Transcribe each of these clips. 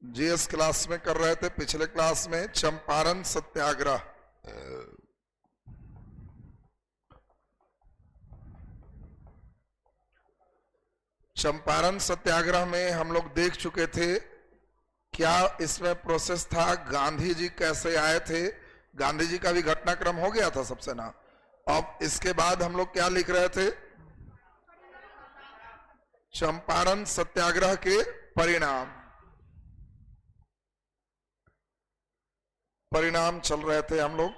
GS class में कर रहे थे पिछले क्लास में चंपारण सत्याग्रह। चंपारण सत्याग्रह में हम लोग देख चुके थे क्या इसमें प्रोसेस था, गांधी जी कैसे आए थे। गांधी जी का भी घटनाक्रम हो गया था सबसे ना। अब इसके बाद हम लोग क्या लिख रहे थे, चंपारण सत्याग्रह के परिणाम चल रहे थे हम लोग।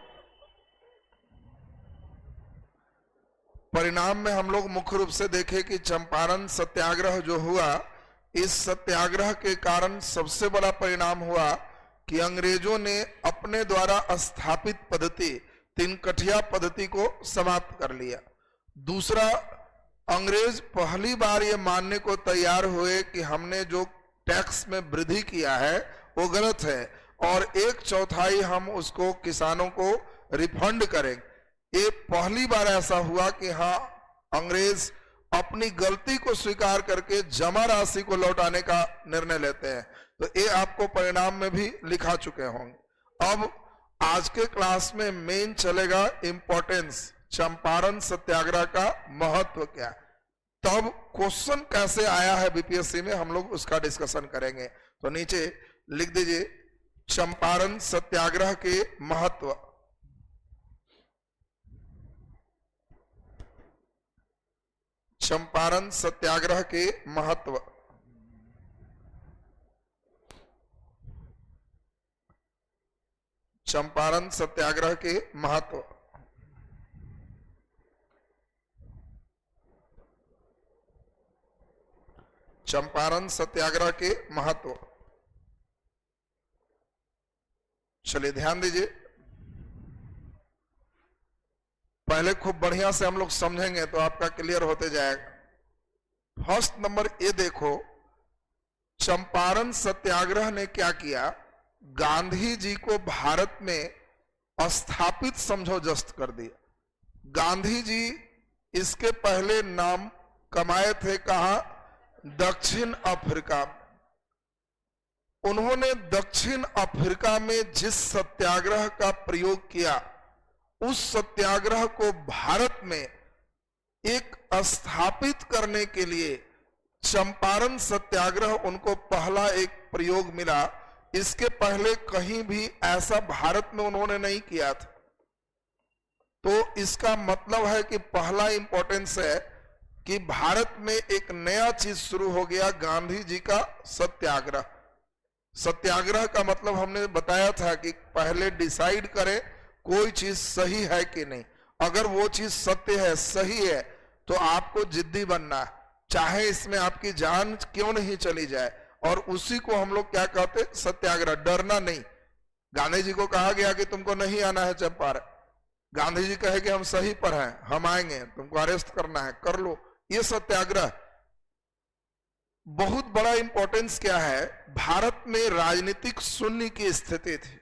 परिणाम में हम लोग मुख्य रूप से देखे कि चंपारण सत्याग्रह जो हुआ, इस सत्याग्रह के कारण सबसे बड़ा परिणाम हुआ कि अंग्रेजों ने अपने द्वारा स्थापित पद्धति तिनकठिया पद्धति को समाप्त कर लिया। दूसरा, अंग्रेज पहली बार ये मानने को तैयार हुए कि हमने जो टैक्स में वृद्धि किया है वो गलत है और 1/4 हम उसको किसानों को रिफंड करेंगे। ये पहली बार ऐसा हुआ कि हाँ, अंग्रेज अपनी गलती को स्वीकार करके जमा राशि को लौटाने का निर्णय लेते हैं। तो ये आपको परिणाम में भी लिखा चुके होंगे। अब आज के क्लास में मेन चलेगा इंपॉर्टेंस, चंपारण सत्याग्रह का महत्व क्या, तब क्वेश्चन कैसे आया है बीपीएससी में, हम लोग उसका डिस्कशन करेंगे। तो नीचे लिख दीजिए चंपारण सत्याग्रह के महत्व। चंपारण सत्याग्रह के महत्व। चंपारण सत्याग्रह के महत्व। चंपारण सत्याग्रह के महत्व। चलिए ध्यान दीजिए, पहले खूब बढ़िया से हम लोग समझेंगे तो आपका क्लियर होते जाएगा। फर्स्ट नंबर ये देखो, चंपारण सत्याग्रह ने क्या किया, गांधी जी को भारत में स्थापित समझो जस्त कर दिया। गांधी जी इसके पहले नाम कमाए थे कहां, दक्षिण अफ्रीका। उन्होंने दक्षिण अफ्रीका में जिस सत्याग्रह का प्रयोग किया, उस सत्याग्रह को भारत में एक स्थापित करने के लिए चंपारण सत्याग्रह उनको पहला एक प्रयोग मिला। इसके पहले कहीं भी ऐसा भारत में उन्होंने नहीं किया था। तो इसका मतलब है कि पहला इंपॉर्टेंस है कि भारत में एक नया चीज शुरू हो गया, गांधी जी का सत्याग्रह। सत्याग्रह का मतलब हमने बताया था कि पहले डिसाइड करें कोई चीज सही है कि नहीं। अगर वो चीज सत्य है, सही है, तो आपको जिद्दी बनना है, चाहे इसमें आपकी जान क्यों नहीं चली जाए। और उसी को हम लोग क्या कहते, सत्याग्रह, डरना नहीं। गांधी जी को कहा गया कि तुमको नहीं आना है चंपारण, गांधी जी कहे कि हम सही पर हैं, हम आएंगे, तुमको अरेस्ट करना है, कर लो। ये सत्याग्रह बहुत बड़ा इंपॉर्टेंस क्या है, भारत में राजनीतिक शून्य की स्थिति थी।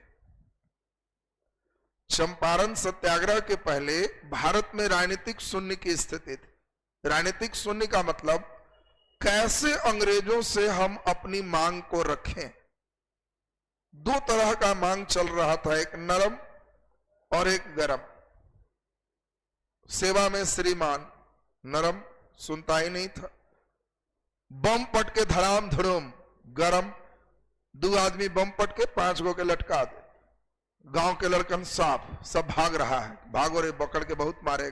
चंपारण सत्याग्रह के पहले भारत में राजनीतिक शून्य की स्थिति थी। राजनीतिक शून्य का मतलब कैसे अंग्रेजों से हम अपनी मांग को रखें। दो तरह का मांग चल रहा था, एक नरम और एक गरम। सेवा में श्रीमान, नरम सुनता ही नहीं था। बम पट के धड़ाम धड़ूम, गरम, 2 आदमी बम पट के 5 गो के लटका दे, गांव के लड़कन साफ सब भाग रहा है, भागो रे पकड़ के बहुत मारे।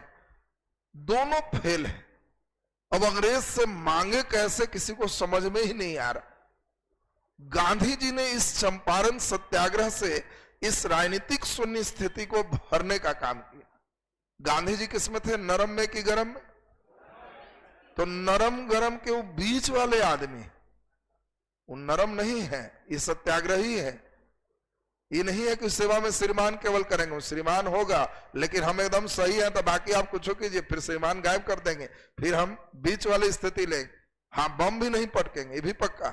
दोनों फेल है। अब अंग्रेज से मांगे कैसे, किसी को समझ में ही नहीं आ रहा। गांधी जी ने इस चंपारण सत्याग्रह से इस राजनीतिक शून्य स्थिति को भरने का काम किया। गांधी जी किस में थे, नरम में कि गरम में? तो नरम गरम के वो बीच वाले आदमी, वो नरम नहीं है, ये सत्याग्रही है। ये नहीं है कि सेवा में श्रीमान केवल करेंगे, श्रीमान होगा लेकिन हम एकदम सही हैं तो बाकी आप कुछ कीजिए, फिर श्रीमान गायब कर देंगे, फिर हम बीच वाली स्थिति लेंगे। हाँ, बम भी नहीं पटकेंगे, ये भी पक्का।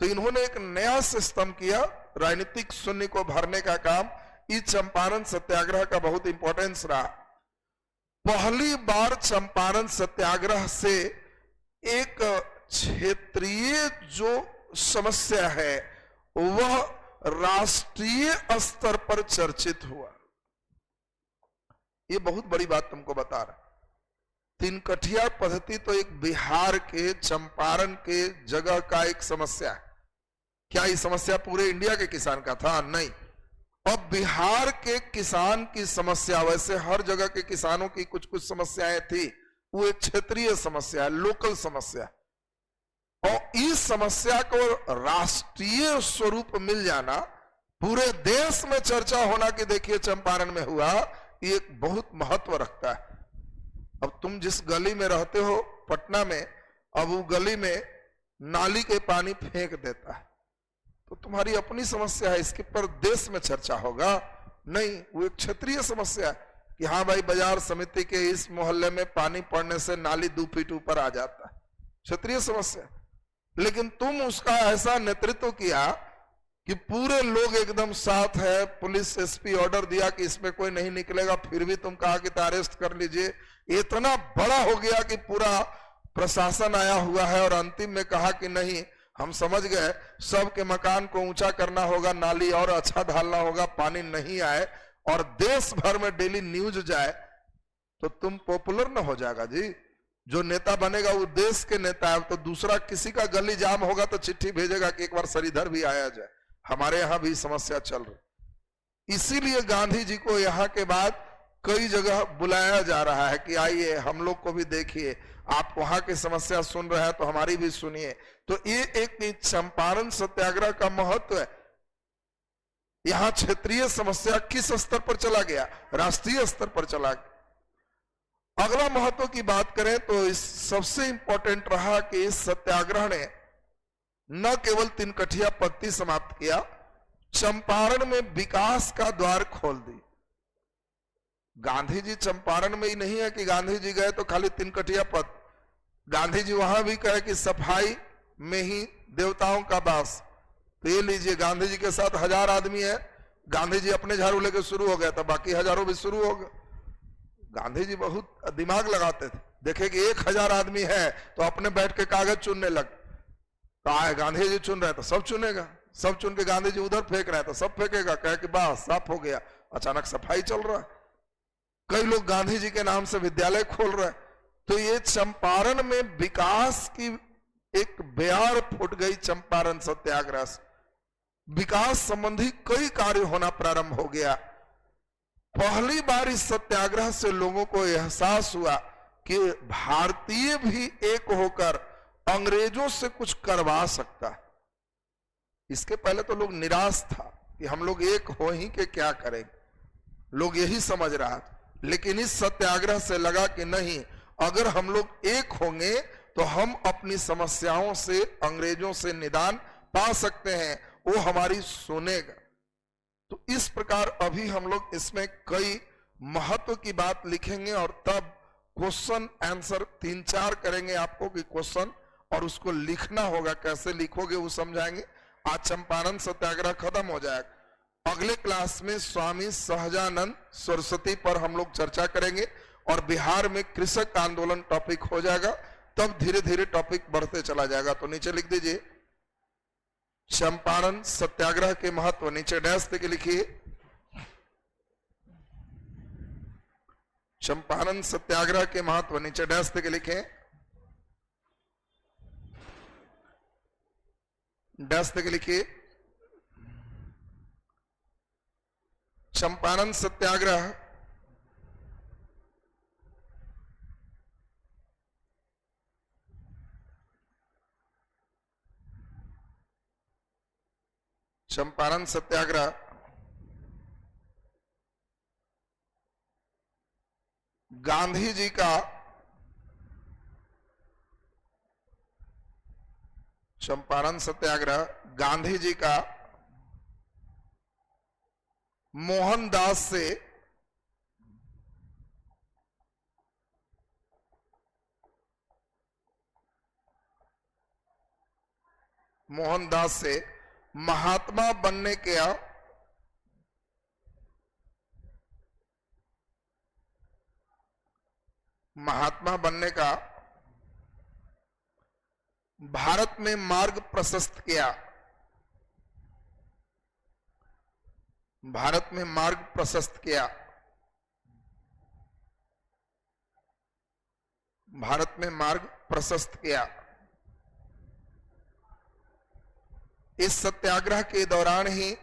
तो इन्होंने एक नया सिस्टम किया, राजनीतिक शून्य को भरने का काम। इस चंपारण सत्याग्रह का बहुत इंपॉर्टेंस रहा। पहली बार चंपारण सत्याग्रह से एक क्षेत्रीय जो समस्या है वह राष्ट्रीय स्तर पर चर्चित हुआ। ये बहुत बड़ी बात तुमको बता रहा। तिनकठिया पद्धति तो एक बिहार के चंपारण के जगह का एक समस्या है। क्या ये समस्या पूरे इंडिया के किसान का था? नहीं। अब बिहार के किसान की समस्या, वैसे हर जगह के किसानों की कुछ कुछ समस्याएं थी, वो एक क्षेत्रीय समस्या है, लोकल समस्या। और इस समस्या को राष्ट्रीय स्वरूप मिल जाना, पूरे देश में चर्चा होना कि देखिए चंपारण में हुआ, ये एक बहुत महत्व रखता है। अब तुम जिस गली में रहते हो पटना में, अब वो गली में नाली के पानी फेंक देता है तो तुम्हारी अपनी समस्या है, इसके पर देश में चर्चा होगा? नहीं, वो एक क्षेत्रीय समस्या है कि हाँ भाई बाजार समिति के इस मोहल्ले में पानी पड़ने से नाली 2 फीट ऊपर आ जाता है, क्षेत्रीय समस्या। लेकिन तुम उसका ऐसा नेतृत्व किया कि पूरे लोग एकदम साथ है, पुलिस एसपी ऑर्डर दिया कि इसमें कोई नहीं निकलेगा, फिर भी तुम कहा कि अरेस्ट कर लीजिए। इतना बड़ा हो गया कि पूरा प्रशासन आया हुआ है और अंतिम में कहा कि नहीं, हम समझ गए, सबके मकान को ऊंचा करना होगा, नाली और अच्छा ढालना होगा, पानी नहीं आए और देश भर में डेली न्यूज जाए तो तुम पॉपुलर न हो जाएगा जी। जो नेता बनेगा वो देश के नेता है, तो दूसरा किसी का गली जाम होगा तो चिट्ठी भेजेगा कि एक बार श्रीधर भी आया जाए, हमारे यहां भी समस्या चल रही। इसीलिए गांधी जी को यहाँ के बाद कई जगह बुलाया जा रहा है कि आइए हम लोग को भी देखिए, आप वहां की समस्या सुन रहे हैं तो हमारी भी सुनिए। तो ये एक चंपारण सत्याग्रह का महत्व है। यहां क्षेत्रीय समस्या किस स्तर पर चला गया? राष्ट्रीय स्तर पर चला गया। अगला महत्व की बात करें तो इस सबसे इंपॉर्टेंट रहा कि इस सत्याग्रह ने न केवल तिनकठिया पद्धति समाप्त किया, चंपारण में विकास का द्वार खोल दी। गांधी जी चंपारण में ही नहीं है कि गांधी जी गए तो खाली तिनकठिया पद, गांधी जी वहां भी कहे कि सफाई में ही देवताओं का वास। तो ये लीजिए, गांधी जी के साथ 1000 आदमी है, गांधी जी अपने झाड़ू लेके शुरू हो गया था, बाकी हजारों भी शुरू हो गए। गांधी जी बहुत दिमाग लगाते थे, देखे कि 1000 आदमी है तो अपने बैठ के कागज चुनने लग, तो आए गांधी जी चुन रहे तो सब चुनेगा, सब चुन के गांधी जी उधर फेंक रहे तो सब फेंकेगा, कहे कि बस साफ हो गया। अचानक सफाई चल रहा है, कई लोग गांधी जी के नाम से विद्यालय खोल रहे हैं। तो ये चंपारण में विकास की एक बयार फूट गई। चंपारण सत्याग्रह से विकास संबंधी कई कार्य होना प्रारंभ हो गया। पहली बार इस सत्याग्रह से लोगों को एहसास हुआ कि भारतीय भी एक होकर अंग्रेजों से कुछ करवा सकता है। इसके पहले तो लोग निराश था कि हम लोग एक हो ही के क्या करेंगे, लोग यही समझ रहा था। लेकिन इस सत्याग्रह से लगा कि नहीं, अगर हम लोग एक होंगे तो हम अपनी समस्याओं से अंग्रेजों से निदान पा सकते हैं, वो हमारी सुनेगा। तो इस प्रकार अभी हम लोग इसमें कई महत्व की बात लिखेंगे और तब क्वेश्चन आंसर 3-4 करेंगे आपको कि क्वेश्चन, और उसको लिखना होगा, कैसे लिखोगे वो समझाएंगे। आज चंपारण सत्याग्रह खत्म हो जाएगा। अगले क्लास में स्वामी सहजानंद सरस्वती पर हम लोग चर्चा करेंगे और बिहार में कृषक आंदोलन टॉपिक हो जाएगा। तब धीरे धीरे टॉपिक बढ़ते चला जाएगा। तो नीचे लिख दीजिए चंपारण सत्याग्रह के महत्व, नीचे डैश देके लिखिए चंपारण सत्याग्रह के महत्व, नीचे डैश देके लिखें, डैश देके लिखिए चंपारण सत्याग्रह चंपारण सत्याग्रह गांधी जी का चंपारण सत्याग्रह गांधी जी का मोहनदास से महात्मा बनने के का भारत में मार्ग प्रशस्त किया। भारत में मार्ग प्रशस्त किया। भारत में मार्ग प्रशस्त किया। इस सत्याग्रह के दौरान ही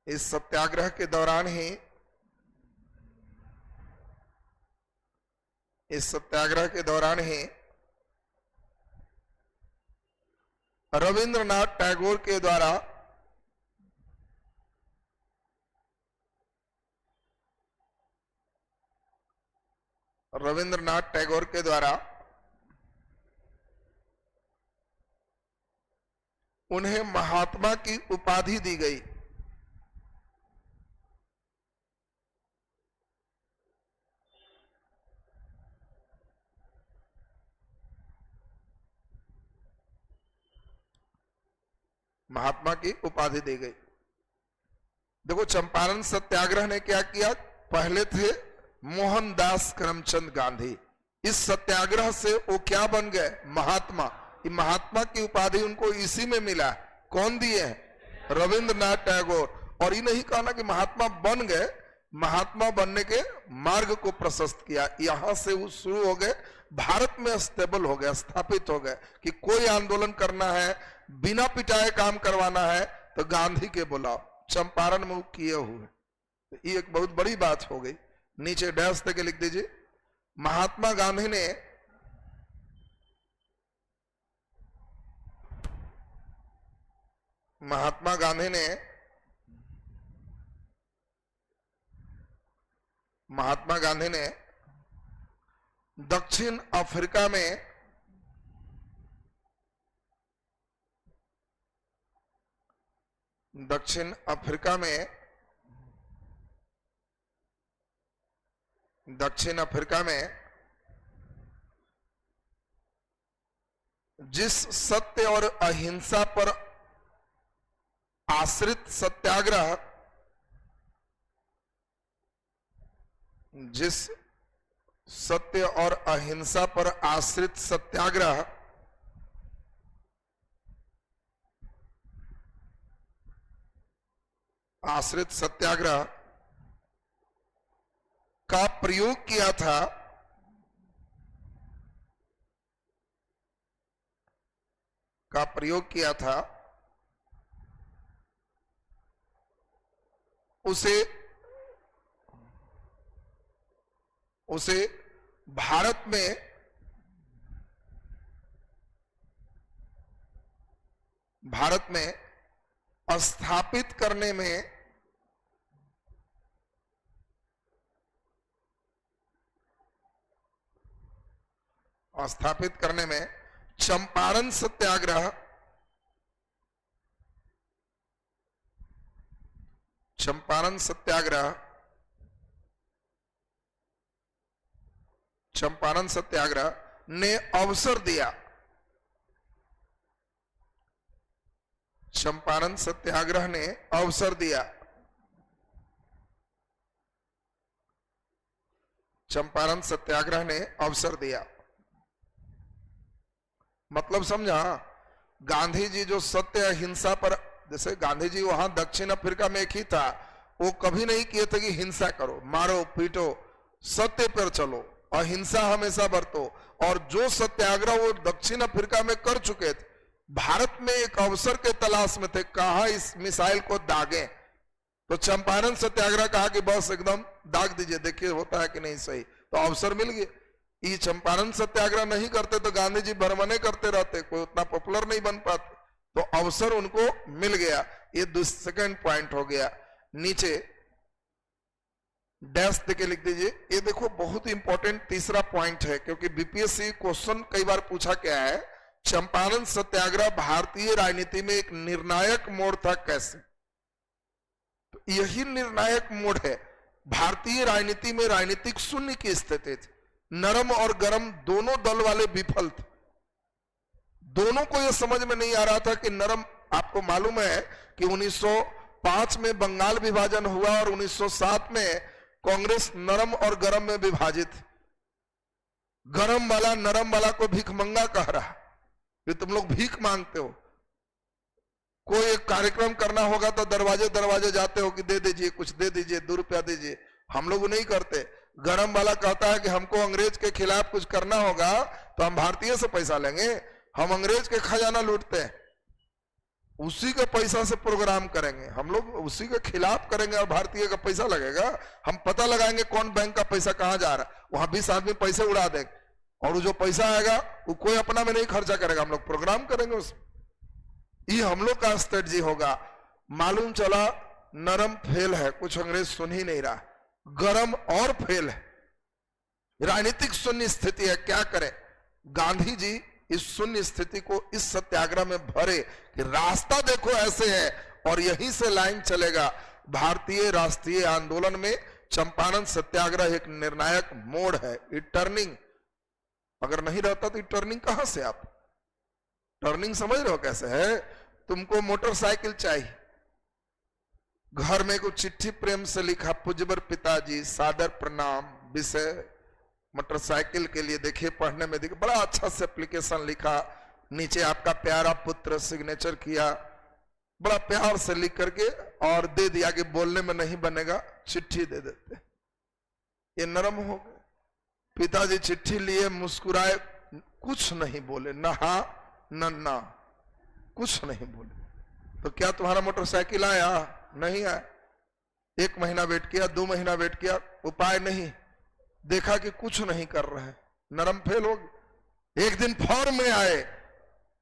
इस सत्याग्रह के दौरान ही इस सत्याग्रह के दौरान ही रविंद्रनाथ टैगोर के द्वारा उन्हें महात्मा की उपाधि दी गई। महात्मा की उपाधि दी गई। देखो, चंपारण सत्याग्रह ने क्या किया? पहले थे मोहनदास करमचंद गांधी। इस सत्याग्रह से वो क्या बन गए? महात्मा। ये महात्मा की उपाधि उनको इसी में मिला। कौन दिए हैं? रविंद्रनाथ टैगोर। और ये नहीं कहना कि महात्मा बन गए, महात्मा बनने के मार्ग को प्रशस्त किया। यहां से वो शुरू हो गए, भारत में स्टेबल हो गया, स्थापित हो गए कि कोई आंदोलन करना है, बिना पिटाए काम करवाना है तो गांधी के बुलाओ। चंपारण में वो किए हुए। ये एक बहुत बड़ी बात हो गई। नीचे डैश तक लिख दीजिए। महात्मा गांधी ने दक्षिण अफ्रीका में जिस सत्य और अहिंसा पर आश्रित सत्याग्रह का प्रयोग किया था, उसे भारत में स्थापित करने में चंपारण सत्याग्रह ने अवसर दिया। चंपारण सत्याग्रह ने अवसर दिया। चंपारण सत्याग्रह ने अवसर दिया। मतलब समझा? गांधी जी जो सत्य अहिंसा पर, जैसे गांधी जी वहां दक्षिण अफ्रीका में एक ही था, वो कभी नहीं किए थे कि हिंसा करो, मारो पीटो, सत्य पर चलो, अहिंसा हमेशा बरतो। और जो सत्याग्रह वो दक्षिण अफ्रीका में कर चुके थे, भारत में एक अवसर के तलाश में थे, कहां इस मिसाइल को दागे। तो चंपारण सत्याग्रह कहा कि बस एकदम दाग दीजिए, देखिए होता है कि नहीं सही। तो अवसर मिल गया। ये चंपारण सत्याग्रह नहीं करते तो गांधी जी भरमने करते रहते, कोई उतना पॉपुलर नहीं बन पाते। तो अवसर उनको मिल गया। ये सेकंड पॉइंट हो गया। नीचे डैश देके लिख दीजिए। ये देखो, बहुत इंपॉर्टेंट तीसरा पॉइंट है, क्योंकि बीपीएससी क्वेश्चन कई बार पूछा क्या है, चंपारण सत्याग्रह भारतीय राजनीति में एक निर्णायक मोड़ था कैसे? तो यही निर्णायक मोड़ है। भारतीय राजनीति में राजनीतिक शून्य की स्थिति थी। नरम और गरम दोनों दल वाले विफल थे। दोनों को यह समझ में नहीं आ रहा था कि नरम, आपको मालूम है कि 1905 में बंगाल विभाजन हुआ और 1907 में कांग्रेस नरम और गरम में विभाजित। गरम वाला नरम वाला को भिखमंगा कह रहा, ये तुम लोग भीख मांगते हो। कोई एक कार्यक्रम करना होगा तो दरवाजे दरवाजे जाते हो कि दे दीजिए, कुछ दे दीजिए, 2 रुपया दीजिए। हम लोग नहीं करते। गरम वाला कहता है कि हमको अंग्रेज के खिलाफ कुछ करना होगा तो हम भारतीय से पैसा लेंगे। हम अंग्रेज के खजाना लूटते हैं, उसी के पैसा से प्रोग्राम करेंगे। हम लोग उसी के खिलाफ करेंगे और भारतीय का पैसा लगेगा। हम पता लगाएंगे कौन बैंक का पैसा कहां जा रहा है, वहां 20 आदमी पैसे उड़ा देंगे और वो जो पैसा आएगा वो कोई अपना में नहीं खर्चा करेगा, हम लोग प्रोग्राम करेंगे उसमें। ये हम लोग का स्ट्रेटजी होगा। मालूम चला नरम फेल है, कुछ अंग्रेज सुन ही नहीं रहा, गरम और फेल है, राजनीतिक शून्य स्थिति है। क्या करें? गांधी जी इस शून्य स्थिति को इस सत्याग्रह में भरे कि रास्ता देखो ऐसे है और यहीं से लाइन चलेगा। भारतीय राष्ट्रीय आंदोलन में चंपारण सत्याग्रह एक निर्णायक मोड़ है। ये टर्निंग अगर नहीं रहता तो ये टर्निंग कहां से? आप टर्निंग समझ रहे हो कैसे है? तुमको मोटरसाइकिल चाहिए, घर में कुछ चिट्ठी प्रेम से लिखा, पूज्यवर पिताजी सादर प्रणाम, विषय मोटरसाइकिल के लिए। देखिए पढ़ने में देखिए बड़ा अच्छा से एप्लीकेशन लिखा, नीचे आपका प्यारा पुत्र सिग्नेचर किया, बड़ा प्यार से लिख करके और दे दिया कि बोलने में नहीं बनेगा, चिट्ठी दे देते। ये नरम हो गए। पिताजी चिट्ठी लिए, मुस्कुराए, कुछ नहीं बोले, न हा न ना, कुछ नहीं बोले। तो क्या तुम्हारा मोटरसाइकिल आया? नहीं आया। 1 महीना वेट किया, 2 महीना वेट किया, उपाय नहीं, देखा कि कुछ नहीं कर रहे हैं, नरम फेल हो गए। एक दिन फॉर्म में आए,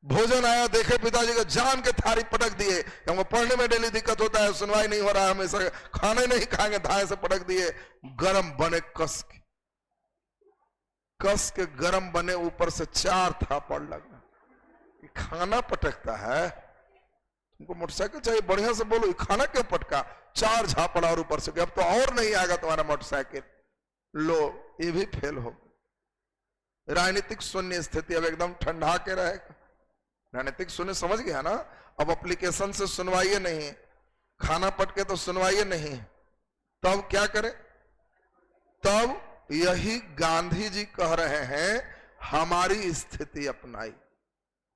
भोजन आया, देखे पिताजी का जान के थारी पटक दिए। हमको पढ़ने में डेली दिक्कत होता है, सुनवाई नहीं हो रहा है, हमेशा खाने नहीं खाएंगे, धाए से पटक दिए। गरम बने, कस के गरम बने, ऊपर से 4 थापड़ लगा। खाना पटकता है? तुमको मोटरसाइकिल चाहिए, बढ़िया से बोलो, खाना क्यों पटका? 4 झापड़ा और ऊपर से, अब तो और नहीं आएगा तुम्हारा मोटरसाइकिल। लो, ये भी फेल हो। राजनीतिक शून्य स्थिति अब एकदम ठंडा के रहेगा। राजनीतिक शून्य समझ गया ना? अब एप्लीकेशन से सुनवाई नहीं, खाना पटके तो सुनवाई नहीं, तब क्या करें? तब यही गांधी जी कह रहे हैं हमारी स्थिति अपनाई।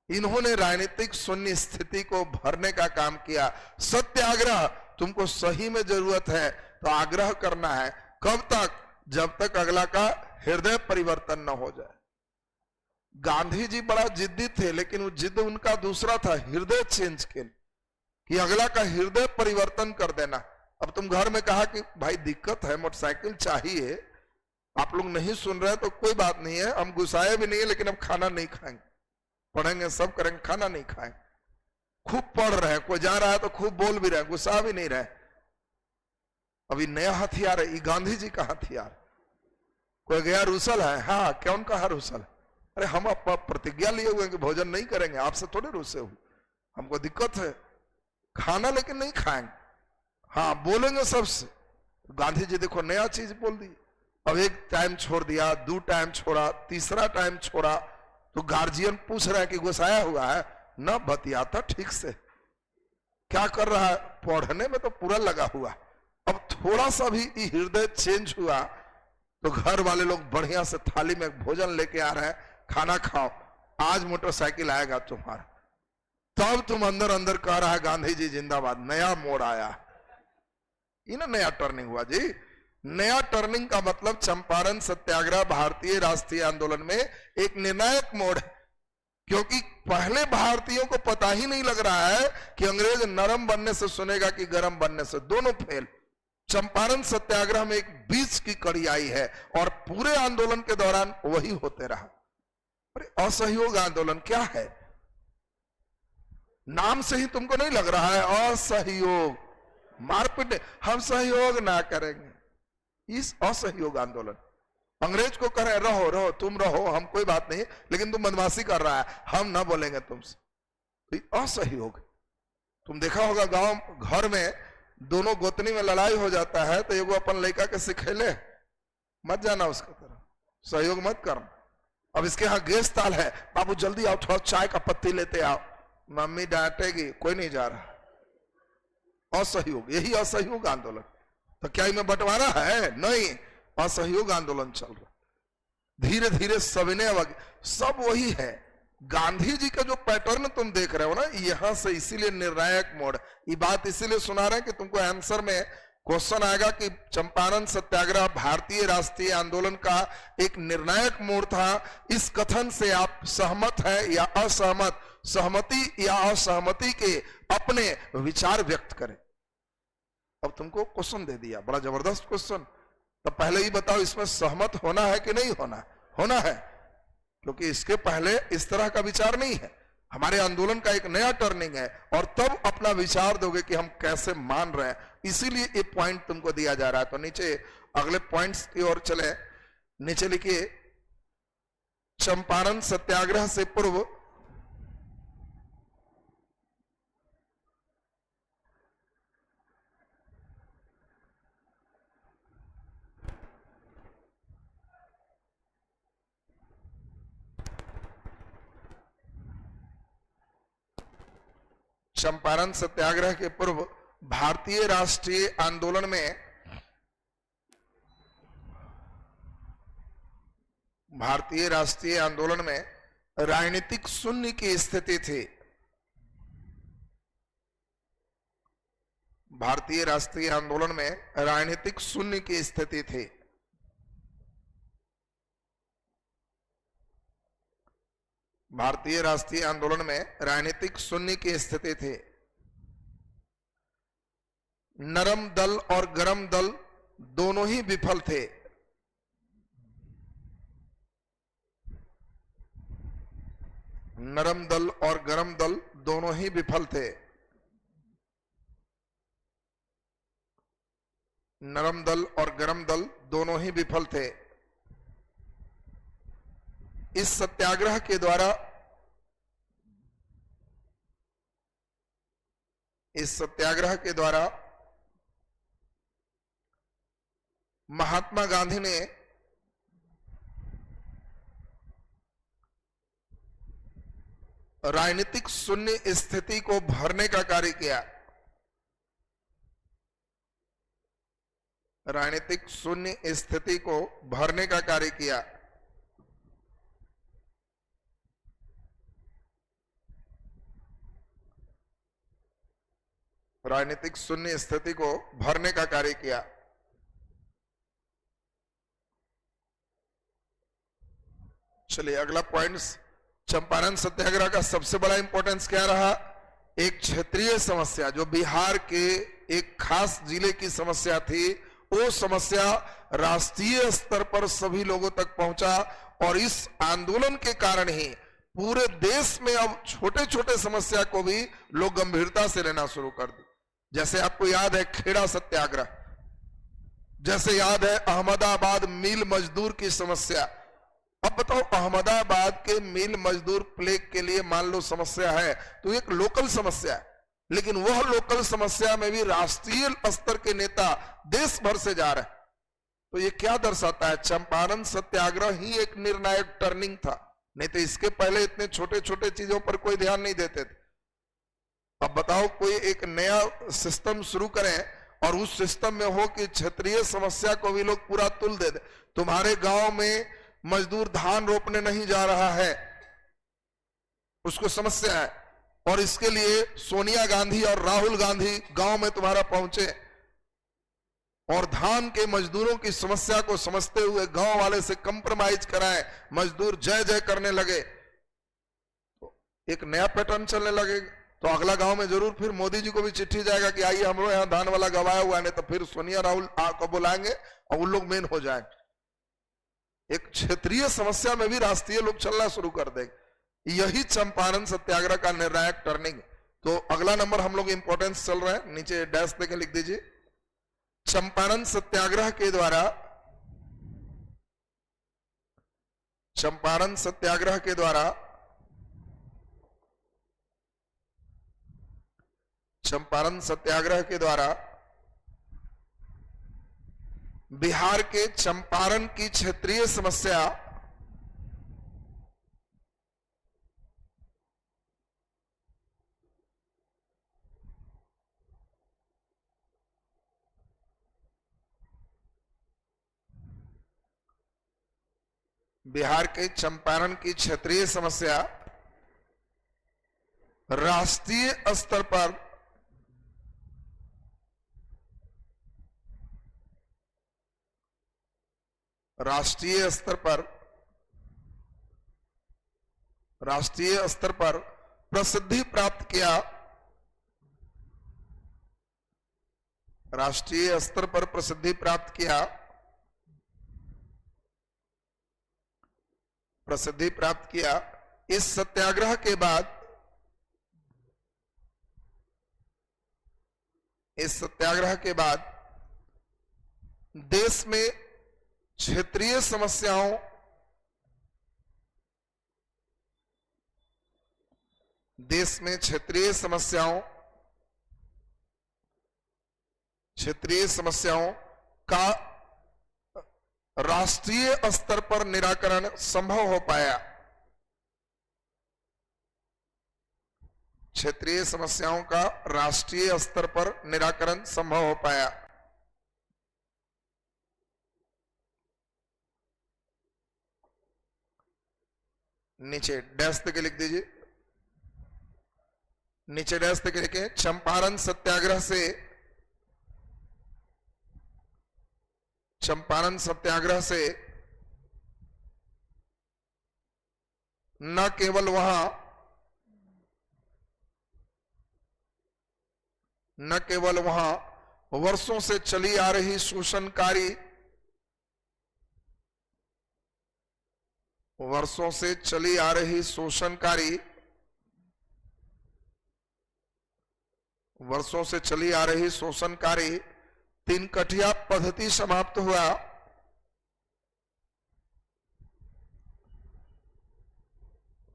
इन्होंने राजनीतिक शून्य स्थिति को भरने का काम किया। सत्याग्रह, तुमको सही में जरूरत है तो आग्रह करना है। कब तक? जब तक अगला का हृदय परिवर्तन न हो जाए। गांधी जी बड़ा जिद्दी थे, लेकिन वो जिद उनका दूसरा था, हृदय चेंज के, कि अगला का हृदय परिवर्तन कर देना। अब तुम घर में कहा कि भाई दिक्कत है, मोटरसाइकिल चाहिए, आप लोग नहीं सुन रहे तो कोई बात नहीं है, हम गुस्साए भी नहीं है, लेकिन अब खाना नहीं खाएंगे, पढ़ेंगे सब करेंगे, खाना नहीं खाएंगे। खूब पढ़ रहे हैं, कोई जा रहा है तो खूब बोल भी रहे, गुस्सा भी नहीं रहे। अभी नया हथियार है, ये गांधी जी का हथियार। कोई गया रूसल है, हाँ कौन कहा रूसल? अरे हम प्रतिज्ञा लिए हुए कि भोजन नहीं करेंगे, आपसे थोड़े रूसे हुए, हमको दिक्कत है, खाना लेकिन नहीं खाएंगे, हाँ बोलेंगे सबसे। गांधी जी देखो नया चीज बोल दी। अब 1 टाइम छोड़ दिया, 2 टाइम छोड़ा, 3रा टाइम छोड़ा, तो गार्जियन पूछ रहा है कि गुस्साया हुआ है ना, बतियाता ठीक से, क्या कर रहा है? पढ़ने में तो पूरा लगा हुआ। अब थोड़ा सा भी हृदय चेंज हुआ तो घर वाले लोग बढ़िया से थाली में भोजन लेके आ रहे हैं, खाना खाओ, आज मोटरसाइकिल आएगा तुम्हारा। तब तुम अंदर अंदर कह रहा है गांधी जी जिंदाबाद, नया मोड़ आया। ये ना नया टर्निंग हुआ जी। नया टर्निंग का मतलब चंपारण सत्याग्रह भारतीय राष्ट्रीय आंदोलन में एक निर्णायक मोड़ है, क्योंकि पहले भारतीयों को पता ही नहीं लग रहा है कि अंग्रेज नरम बनने से सुनेगा कि गरम बनने से, दोनों फेल। चंपारण सत्याग्रह में एक बीच की कड़ी आई है और पूरे आंदोलन के दौरान वही होते रहा। अरे असहयोग आंदोलन क्या है? नाम से ही तुमको नहीं लग रहा है? असहयोग, मारपीट, हम सहयोग ना करेंगे, इस असहयोग आंदोलन। अंग्रेज को कह रहे रहो रहो, तुम रहो, हम कोई बात नहीं, लेकिन तुम बदमाशी कर रहा है, हम ना बोलेंगे तुमसे, तो असहयोग। तुम देखा होगा गांव घर में दोनों गोतनी में लड़ाई हो जाता है तो एगो अपन लड़का के सिखेले, मत जाना उसका तरफ, सहयोग मत करना। अब इसके यहाँ गेस्ट ताल है, बाबू जल्दी आओ, थोड़ा चाय का पत्ती लेते आओ, मम्मी डांटेगी, कोई नहीं जा रहा। असहयोग, यही असहयोग आंदोलन। तो क्या इनमें बंटवारा है? नहीं, असहयोग आंदोलन चल रहा। धीरे धीरे सविनय सब वही है, गांधी जी का जो पैटर्न तुम देख रहे हो ना, यहां से इसीलिए निर्णायक मोड़, ये बात इसीलिए सुना रहे हैं कि तुमको आंसर में क्वेश्चन आएगा कि चंपारण सत्याग्रह भारतीय राष्ट्रीय आंदोलन का एक निर्णायक मोड़ था। इस कथन से आप सहमत है या असहमत, सहमति या असहमति के अपने विचार व्यक्त करें। अब तुमको क्वेश्चन दे दिया, बड़ा जबरदस्त क्वेश्चन। तो पहले ही बताओ इसमें सहमत होना है कि नहीं होना? होना है, क्योंकि इसके पहले इस तरह का विचार नहीं है। हमारे आंदोलन का एक नया टर्निंग है और तब अपना विचार दोगे कि हम कैसे मान रहे हैं, इसीलिए ये पॉइंट तुमको दिया जा रहा है। तो नीचे अगले पॉइंट्स की ओर चले। नीचे लिखिए, चंपारण सत्याग्रह से पूर्व चंपारण सत्याग्रह के पूर्व भारतीय राष्ट्रीय आंदोलन में राजनीतिक शून्य की स्थिति थी। भारतीय राष्ट्रीय आंदोलन में राजनीतिक शून्य की स्थिति थी। भारतीय राष्ट्रीय आंदोलन में राजनीतिक शून्य की स्थिति थी। नरम दल और गरम दल दोनों ही विफल थे। नरम दल और गरम दल दोनों ही विफल थे। नरम दल और गरम दल दोनों ही विफल थे। इस सत्याग्रह के द्वारा महात्मा गांधी ने राजनीतिक शून्य स्थिति को भरने का कार्य किया। राजनीतिक शून्य स्थिति को भरने का कार्य किया। राजनीतिक शून्य स्थिति को भरने का कार्य किया। चलिए अगला पॉइंट्स, चंपारण सत्याग्रह का सबसे बड़ा इंपॉर्टेंस क्या रहा? एक क्षेत्रीय समस्या, जो बिहार के एक खास जिले की समस्या थी, वो समस्या राष्ट्रीय स्तर पर सभी लोगों तक पहुंचा और इस आंदोलन के कारण ही पूरे देश में अब छोटे छोटे समस्या को भी लोग गंभीरता से लेना शुरू कर दी। जैसे आपको याद है खेड़ा सत्याग्रह, जैसे याद है अहमदाबाद मिल मजदूर की समस्या। अब बताओ, अहमदाबाद के मिल मजदूर प्लेग के लिए मान लो समस्या है तो एक लोकल समस्या है, लेकिन वह लोकल समस्या में भी राष्ट्रीय स्तर के नेता देश भर से जा रहे हैं। तो ये क्या दर्शाता है? चंपारण सत्याग्रह ही एक निर्णायक टर्निंग था, नहीं तो इसके पहले इतने छोटे छोटे चीजों पर कोई ध्यान नहीं देते थे। अब बताओ, कोई एक नया सिस्टम शुरू करें और उस सिस्टम में हो कि क्षेत्रीय समस्या को भी लोग पूरा तुल दे दे। तुम्हारे गांव में मजदूर धान रोपने नहीं जा रहा है, उसको समस्या है, और इसके लिए सोनिया गांधी और राहुल गांधी गांव में तुम्हारा पहुंचे और धान के मजदूरों की समस्या को समझते हुए गांव वाले से कंप्रोमाइज कराए, मजदूर जय जय करने लगे, तो एक नया पैटर्न चलने लगेगा। तो अगला गांव में जरूर फिर मोदी जी को भी चिट्ठी जाएगा कि आइए हमरो यहाँ धान वाला गवाया हुआ है, तो फिर सोनिया राहुल को बुलाएंगे और उन लोग मेन हो जाएंगे। एक क्षेत्रीय समस्या में भी राष्ट्रीय लोग चलना शुरू कर देंगे। यही चंपारण सत्याग्रह का निर्णायक टर्निंग। तो अगला नंबर हम लोग इंपॉर्टेंस चल रहे हैं, नीचे डैश देके लिख दीजिए। चंपारण सत्याग्रह के द्वारा चंपारण सत्याग्रह के द्वारा चंपारण सत्याग्रह के द्वारा बिहार के चंपारण की क्षेत्रीय समस्या बिहार के चंपारण की क्षेत्रीय समस्या राष्ट्रीय स्तर पर प्रसिद्धि प्राप्त किया, राष्ट्रीय स्तर पर प्रसिद्धि प्राप्त किया, इस सत्याग्रह के बाद, देश में क्षेत्रीय समस्याओं, का राष्ट्रीय स्तर पर निराकरण संभव हो पाया। क्षेत्रीय समस्याओं का राष्ट्रीय स्तर पर निराकरण संभव हो पाया। नीचे डैश के लिख दीजिए, नीचे डैश के लिखे चंपारण सत्याग्रह से न केवल वहां वर्षों से चली आ रही शोषणकारी तीन कठिया पद्धति समाप्त हुआ।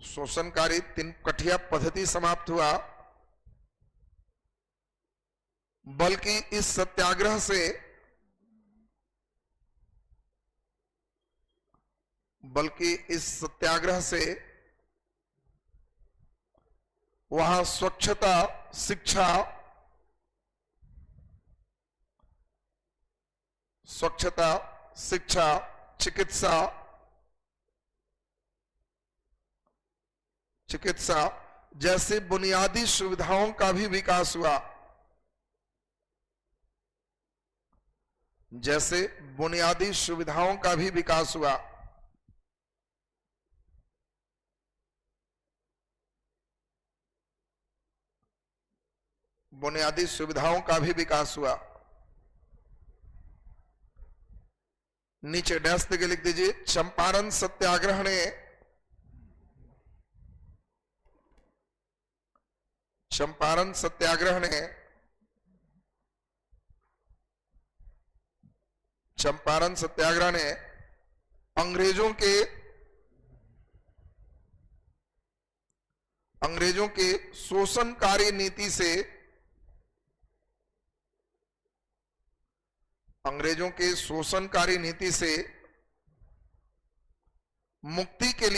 शोषणकारी तीन कठिया पद्धति समाप्त हुआ, बल्कि इस सत्याग्रह से वहां स्वच्छता, शिक्षा, चिकित्सा जैसी बुनियादी सुविधाओं का भी विकास हुआ। नीचे डैश के लिख दीजिए चंपारण सत्याग्रह ने अंग्रेजों के शोषणकारी नीति से मुक्ति के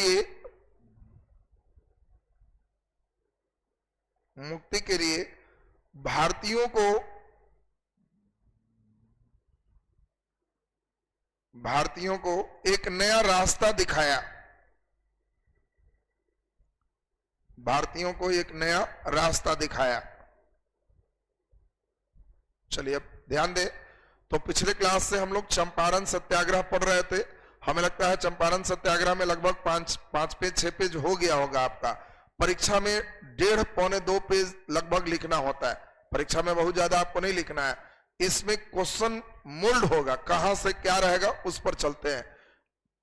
लिए भारतीयों को एक नया रास्ता दिखाया। चलिए अब ध्यान दें, तो पिछले क्लास से हम लोग चंपारण सत्याग्रह पढ़ रहे थे। हमें लगता है चंपारण सत्याग्रह में लगभग 5 पेज 6 पेज हो गया होगा आपका। परीक्षा में 1.5 पौने 2 पेज लगभग लिखना होता है। परीक्षा में बहुत ज्यादा आपको नहीं लिखना है। इसमें क्वेश्चन मोल्ड होगा, कहां से क्या रहेगा उस पर चलते हैं।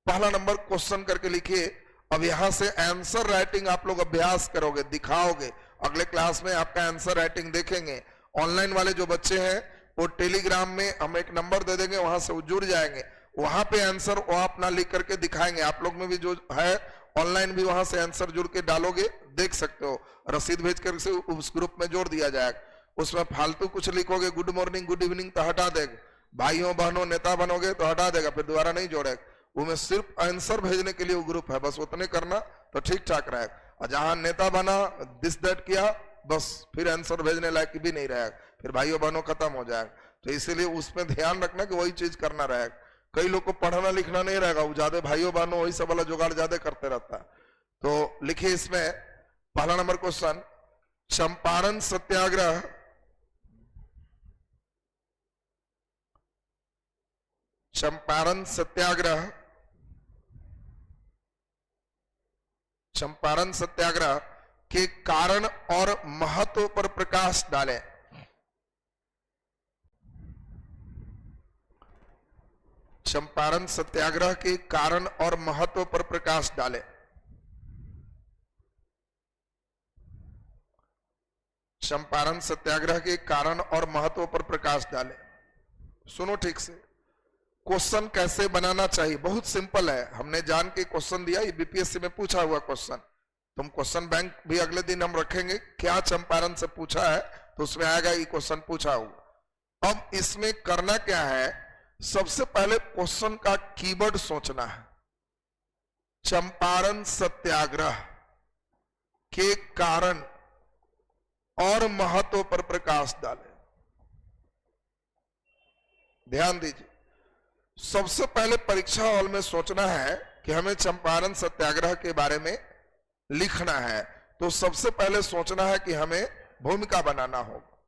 पहला नंबर क्वेश्चन करके लिखिए। अब यहां से आंसर राइटिंग आप लोग अभ्यास करोगे, दिखाओगे। अगले क्लास में आपका आंसर राइटिंग देखेंगे। ऑनलाइन वाले जो बच्चे हैं वो टेलीग्राम में हम एक नंबर दे देंगे, वहां से जुड़ जाएंगे। वहां पे आंसर वो अपना लिख करके दिखाएंगे। आप लोग में भी जो है ऑनलाइन भी वहां से आंसर जुड़ के डालोगे, देख सकते हो। रसीद भेज कर से उस ग्रुप में जोड़ दिया जाएगा। उसमें फालतू कुछ लिखोगे, गुड मॉर्निंग गुड इवनिंग, तो हटा देगा। भाइयों बहनों नेता बनोगे तो हटा देगा, फिर दोबारा नहीं जोड़ेगा। वो में सिर्फ आंसर भेजने के लिए वो ग्रुप है, बस उतने करना तो ठीक ठाक रहेगा। और जहां नेता बना, दिस दैट किया, बस फिर आंसर भेजने लायक भी नहीं रहेगा, फिर भाइयों बहनों खत्म हो जाएगा। तो इसीलिए उसमें ध्यान रखना कि वही चीज करना रहेगा। कई लोग को पढ़ना लिखना नहीं रहेगा, वो ज्यादा भाइयों बहनों वही सब वाला जुगाड़ ज्यादा करते रहता है। तो लिखिए इसमें पहला नंबर क्वेश्चन, चंपारण सत्याग्रह चंपारण सत्याग्रह चंपारण सत्याग्रह के कारण और महत्व पर प्रकाश डालें। चंपारण सत्याग्रह के कारण और महत्व पर प्रकाश डालें। चंपारण सत्याग्रह के कारण और महत्व पर प्रकाश डालें। सुनो ठीक से, क्वेश्चन कैसे बनाना चाहिए, बहुत सिंपल है। हमने जान के क्वेश्चन दिया, ये बीपीएससी में पूछा हुआ क्वेश्चन। तुम क्वेश्चन बैंक भी अगले दिन हम रखेंगे, क्या चंपारण से पूछा है तो उसमें आएगा ये क्वेश्चन पूछा हुआ। अब इसमें करना क्या है, सबसे पहले क्वेश्चन का कीवर्ड सोचना है। चंपारण सत्याग्रह के कारण और महत्व पर प्रकाश डालें। ध्यान दीजिए, सबसे पहले परीक्षा हॉल में सोचना है कि हमें चंपारण सत्याग्रह के बारे में लिखना है, तो सबसे पहले सोचना है कि हमें भूमिका बनाना होगा।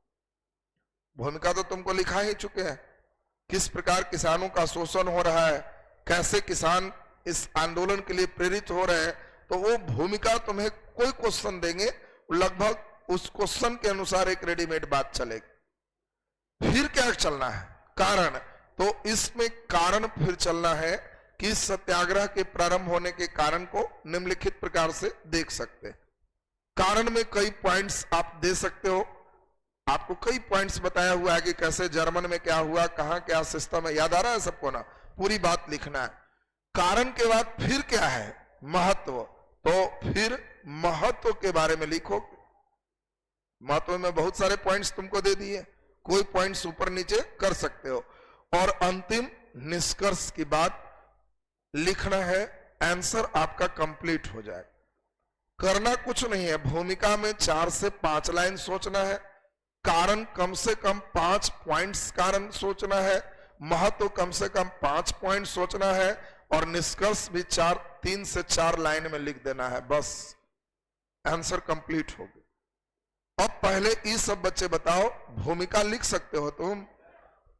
भूमिका तो तुमको लिखा ही चुके हैं, किस प्रकार किसानों का शोषण हो रहा है, कैसे किसान इस आंदोलन के लिए प्रेरित हो रहे हैं, तो वो भूमिका तुम्हें कोई क्वेश्चन देंगे, लगभग उस क्वेश्चन के अनुसार एक रेडीमेड बात चलेगी। फिर क्या चलना है, कारण। तो इसमें कारण फिर चलना है कि सत्याग्रह के प्रारंभ होने के कारण को निम्नलिखित प्रकार से देख सकते हैं। कारण में कई पॉइंट्स आप दे सकते हो, आपको कई पॉइंट्स बताया हुआ है कि कैसे जर्मन में क्या हुआ, कहां क्या सिस्टम है, याद आ रहा है सबको ना, पूरी बात लिखना है। कारण के बाद फिर क्या है, महत्व। तो फिर महत्व के बारे में लिखो। महत्व में बहुत सारे पॉइंट्स तुमको दे दिए, कोई पॉइंट्स ऊपर नीचे कर सकते हो। और अंतिम निष्कर्ष की बात लिखना है, आंसर आपका कंप्लीट हो जाए। करना कुछ नहीं है, भूमिका में 4 से 5 लाइन सोचना है, कारण कम से कम 5 पॉइंट्स कारण सोचना है, महत्व कम से कम 5 पॉइंट सोचना है, और निष्कर्ष भी 3 से 4 लाइन में लिख देना है, बस आंसर कंप्लीट हो गया। अब पहले ये सब बच्चे बताओ, भूमिका लिख सकते हो तुम,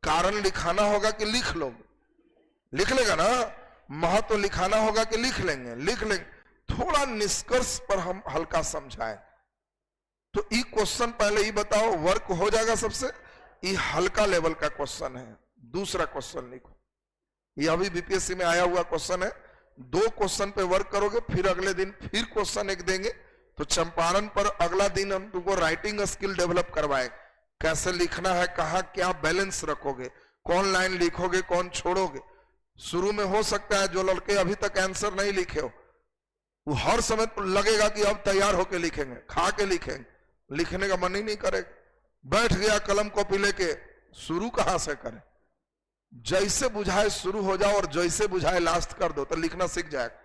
कारण लिखाना होगा कि लिख लोगे, लिख लेगा ना, महत्व लिखाना होगा कि लिख लेंगे, लिख लेंगे। थोड़ा निष्कर्ष पर हम हल्का समझाएं। तो ये क्वेश्चन पहले ही बताओ, वर्क हो जाएगा सबसे, ये हल्का लेवल का क्वेश्चन है। दूसरा क्वेश्चन लिखो, ये अभी बीपीएससी में आया हुआ क्वेश्चन है। 2 क्वेश्चन पे वर्क करोगे, फिर अगले दिन फिर क्वेश्चन एक देंगे। तो चंपारण पर अगला दिन हम तुमको राइटिंग स्किल डेवलप करवाएं, कैसे लिखना है, कहाँ क्या बैलेंस रखोगे, कौन लाइन लिखोगे, कौन छोड़ोगे। शुरू में हो सकता है जो लड़के अभी तक आंसर नहीं लिखे हो, वो हर समय लगेगा कि अब तैयार होके लिखेंगे, खा के लिखेंगे, लिखने का मन ही नहीं करेगा। बैठ गया कलम कॉपी लेके, शुरू कहां से करें, जैसे बुझाए शुरू हो जाओ और जैसे बुझाए लास्ट कर दो, तो लिखना सीख जाएगा।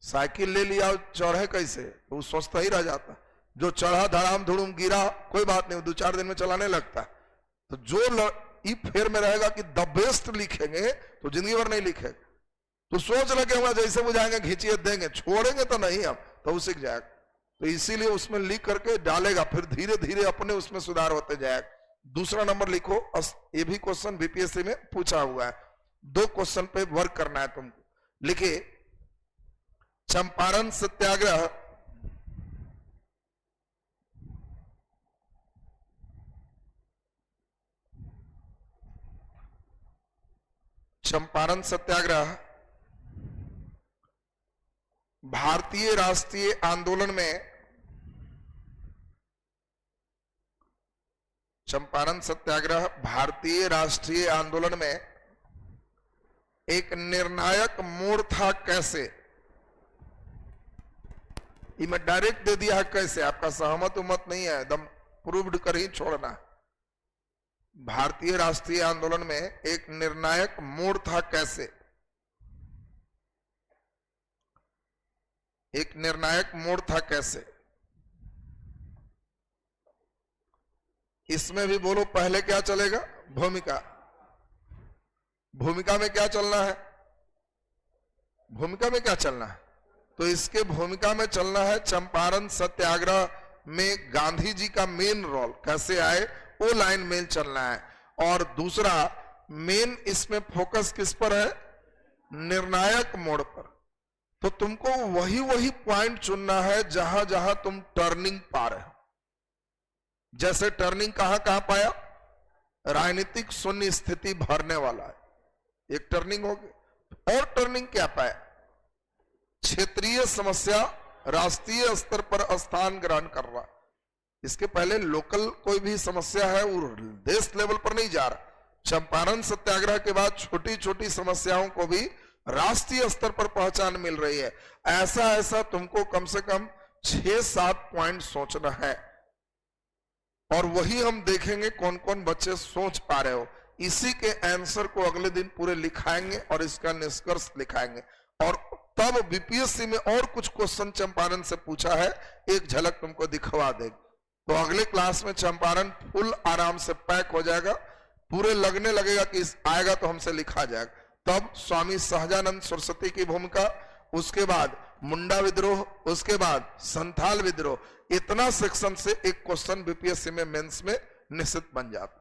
साइकिल ले लिया, चढ़े कैसे, तो वो सोचता ही रह जाता। जो चढ़ा धड़ाम धुड़ुम गिरा, कोई बात नहीं, 2-4 दिन में चलाने लगता। तो जो ई फेर में रहेगा कि द बेस्ट लिखेंगे, तो जिंदगी भर नहीं लिखेगा। तो सोच लगे हुआ जैसे बुझाएंगे घिंचिए देंगे, छोड़ेंगे तो नहीं अब, तो वो सीख जाएगा। तो इसीलिए उसमें लिख करके डालेगा, फिर धीरे धीरे अपने उसमें सुधार होते जाएगा। दूसरा नंबर लिखो, ये भी क्वेश्चन बीपीएससी में पूछा हुआ है। 2 क्वेश्चन पे वर्क करना है तुमको। लिखिए, चंपारण सत्याग्रह चंपारण सत्याग्रह भारतीय राष्ट्रीय आंदोलन में, चंपारण सत्याग्रह भारतीय राष्ट्रीय आंदोलन में एक निर्णायक मोड़ था। कैसे, ये मैं डायरेक्ट दे दिया है, कैसे, आपका सहमत उमत नहीं है, एकदम प्रूव्ड कर ही छोड़ना। भारतीय राष्ट्रीय आंदोलन में एक निर्णायक मोड़ था। कैसे, एक निर्णायक मोड़ था कैसे, इसमें भी बोलो। पहले क्या चलेगा, भूमिका। भूमिका में क्या चलना है, भूमिका में क्या चलना है, तो इसके भूमिका में चलना है चंपारण सत्याग्रह में गांधी जी का मेन रोल कैसे आए, वो लाइन में चलना है। और दूसरा मेन इसमें फोकस किस पर है, निर्णायक मोड़ पर। तो तुमको वही वही पॉइंट चुनना है जहां जहां तुम टर्निंग पा रहे हो। जैसे टर्निंग कहां कहां पाया, राजनीतिक शून्य स्थिति भरने वाला है, एक टर्निंग हो गई। और टर्निंग क्या पाया, क्षेत्रीय समस्या राष्ट्रीय स्तर पर स्थान ग्रहण कर रहा है। इसके पहले लोकल कोई भी समस्या है वो देश लेवल पर नहीं जा रहा। चंपारण सत्याग्रह के बाद छोटी छोटी समस्याओं को भी राष्ट्रीय स्तर पर पहचान मिल रही है। ऐसा ऐसा तुमको कम से कम 6-7 पॉइंट सोचना है, और वही हम देखेंगे कौन कौन बच्चे सोच पा रहे हो। इसी के आंसर को अगले दिन पूरे लिखाएंगे और इसका निष्कर्ष लिखाएंगे। और तब बीपीएससी में और कुछ क्वेश्चन चंपारण से पूछा है, एक झलक तुमको दिखवा देगी। तो अगले क्लास में चंपारण फुल आराम से पैक हो जाएगा, पूरे लगने लगेगा कि आएगा तो हमसे लिखा जाएगा। तब स्वामी सहजानंद सरस्वती की भूमिका, उसके बाद मुंडा विद्रोह, उसके बाद संथाल विद्रोह, इतना सेक्शन से एक क्वेश्चन बीपीएससी में मेंस में निश्चित बन जाता।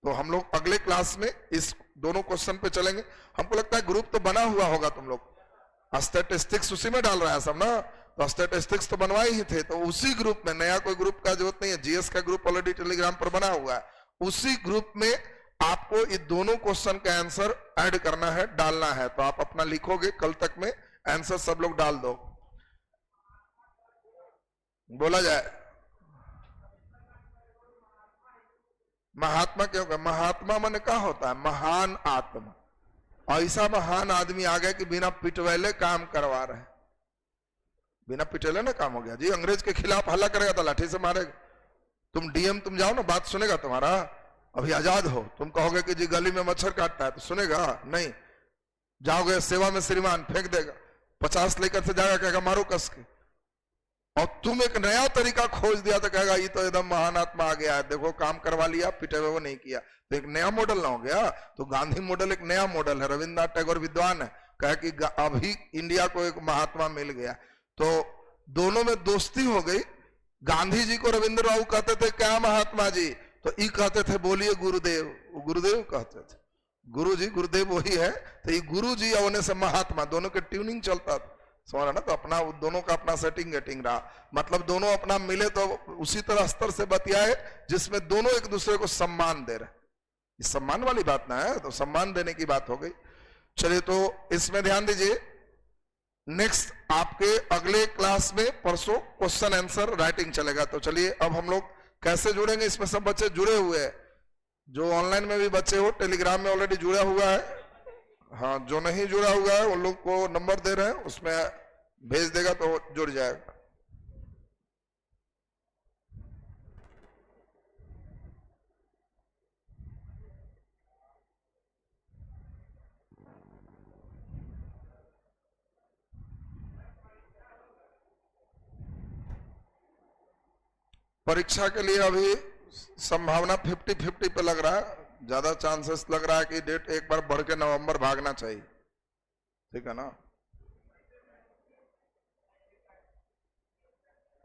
तो हम लोग अगले क्लास में इस दोनों क्वेश्चन पे चलेंगे। हमको लगता है ग्रुप तो बना हुआ होगा तुम लोग, स्टैटिस्टिक्स उसी में डाल रहा है सब ना, तो स्टैटिस्टिक्स तो बनवाए ही थे, तो उसी ग्रुप में, नया कोई ग्रुप का जरूरत नहीं है, जीएस का ग्रुप ऑलरेडी टेलीग्राम पर बना हुआ है। उसी ग्रुप में आपको ये दोनों क्वेश्चन का आंसर ऐड करना है, डालना है। तो आप अपना लिखोगे, कल तक में आंसर सब लोग डाल दो, बोला जाए। महात्मा क्यों का, महात्मा मन क्या होता है, महान आत्मा। ऐसा महान आदमी आ गया कि बिना पिटवैले काम करवा रहे, बिना पिटवैले ना काम हो गया जी। अंग्रेज के खिलाफ हल्ला करेगा तो लाठी से मारेगा। तुम डीएम तुम जाओ ना, बात सुनेगा तुम्हारा, अभी आजाद हो, तुम कहोगे कि जी गली में मच्छर काटता है तो सुनेगा नहीं। जाओगे सेवा में श्रीमान, फेंक देगा, 50 लेकर से जाएगा, कहेगा मारो कस के। और तुम एक नया तरीका खोज दिया तो कहेगा ये तो एकदम महान आत्मा आ गया है, देखो काम करवा लिया, पिटे हुए वो नहीं किया, तो एक नया मॉडल ना हो गया। तो गांधी मॉडल एक नया मॉडल है। रविन्द्रनाथ टैगोर विद्वान है, कहे कि अभी इंडिया को एक महात्मा मिल गया। तो दोनों में दोस्ती हो गई। गांधी जी को रविंद्र बाबू कहते थे क्या महात्मा जी, तो ये कहते थे बोलिए गुरुदेव, गुरुदेव कहते थे, गुरु जी गुरुदेव वही है। तो ये गुरु जी होने से महात्मा, दोनों के ट्यूनिंग चलता था, समझ ना। तो अपना दोनों का अपना सेटिंग गेटिंग रहा, मतलब दोनों अपना मिले तो उसी तरह स्तर से बतियाए जिसमें दोनों एक दूसरे को सम्मान दे रहे। इस सम्मान वाली बात ना है, तो सम्मान देने की बात हो गई। चलिए तो इसमें ध्यान दीजिए। नेक्स्ट आपके अगले क्लास में परसों क्वेश्चन आंसर राइटिंग चलेगा। तो चलिए अब हम लोग कैसे जुड़ेंगे, इसमें सब बच्चे जुड़े हुए हैं, जो ऑनलाइन में भी बच्चे हो, टेलीग्राम में ऑलरेडी जुड़ा हुआ है। हाँ, जो नहीं जुड़ा हुआ है उन लोग को नंबर दे रहे हैं, उसमें भेज देगा तो जुड़ जाएगा। परीक्षा के लिए अभी संभावना 50-50 पे लग रहा है, ज्यादा चांसेस लग रहा है कि डेट एक बार बढ़ के नवंबर भागना चाहिए, ठीक है ना।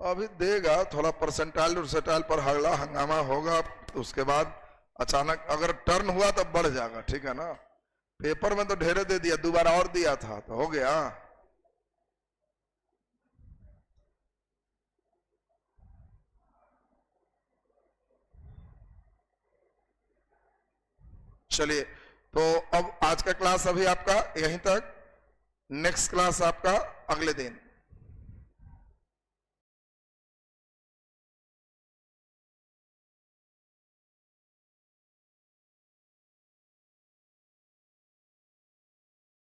अभी देगा थोड़ा परसेंटाइल पर हगला हंगामा होगा, तो उसके बाद अचानक अगर टर्न हुआ तब बढ़ जाएगा, ठीक है ना। पेपर में तो ढेरे दे दिया, 2 बार और दिया था तो हो गया। चलिए तो अब आज का क्लास अभी आपका यहीं तक, नेक्स्ट क्लास आपका अगले दिन।